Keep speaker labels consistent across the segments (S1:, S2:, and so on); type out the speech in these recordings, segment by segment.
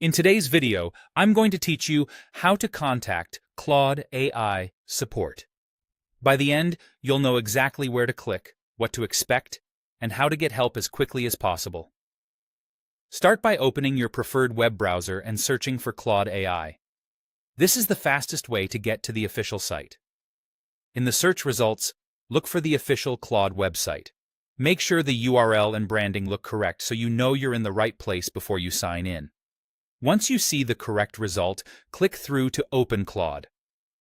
S1: In today's video, I'm going to teach you how to contact Claude AI support. By the end, you'll know exactly where to click, what to expect, and how to get help as quickly as possible. Start by opening your preferred web browser and searching for Claude AI. This is the fastest way to get to the official site. In the search results, look for the official Claude website. Make sure the URL and branding look correct so you know you're in the right place before you sign in. Once you see the correct result, click through to Open Claude.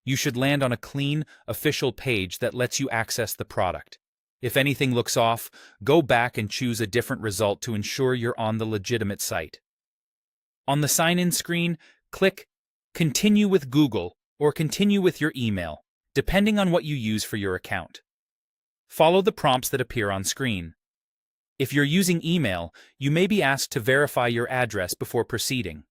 S1: You should land on a clean, official page that lets you access the product. If anything looks off, go back and choose a different result to ensure you're on the legitimate site. On the sign-in screen, click Continue with Google or Continue with your email, depending on what you use for your account. Follow the prompts that appear on screen. If you're using email, you may be asked to verify your address before proceeding.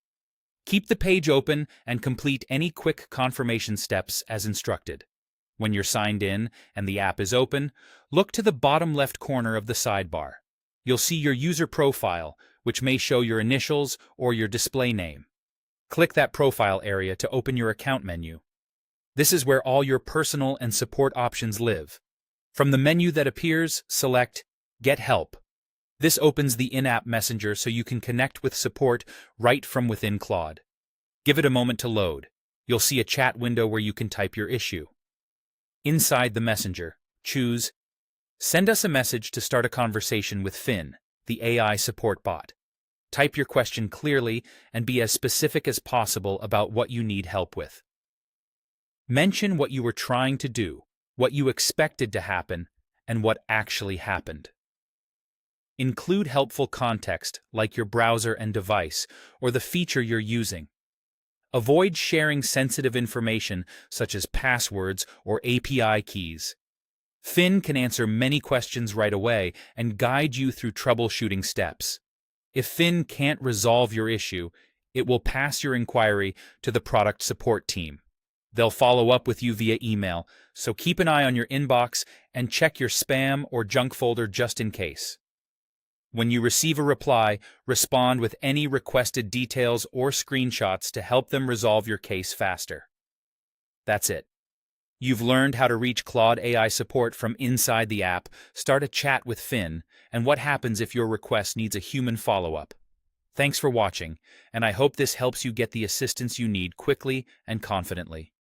S1: Keep the page open and complete any quick confirmation steps as instructed. When you're signed in and the app is open, look to the bottom left corner of the sidebar. You'll see your user profile, which may show your initials or your display name. Click that profile area to open your account menu. This is where all your personal and support options live. From the menu that appears, select Get Help. This opens the in-app messenger so you can connect with support right from within Claude. Give it a moment to load. You'll see a chat window where you can type your issue. Inside the messenger, choose Send us a message to start a conversation with Finn, the AI support bot. Type your question clearly and be as specific as possible about what you need help with. Mention what you were trying to do, what you expected to happen, and what actually happened. Include helpful context like your browser and device or the feature you're using. Avoid sharing sensitive information such as passwords or API keys. Finn can answer many questions right away and guide you through troubleshooting steps. If Finn can't resolve your issue, it will pass your inquiry to the product support team. They'll follow up with you via email, so keep an eye on your inbox and check your spam or junk folder just in case. When you receive a reply, respond with any requested details or screenshots to help them resolve your case faster. That's it. You've learned how to reach Claude AI support from inside the app, start a chat with Finn, and what happens if your request needs a human follow-up. Thanks for watching, and I hope this helps you get the assistance you need quickly and confidently.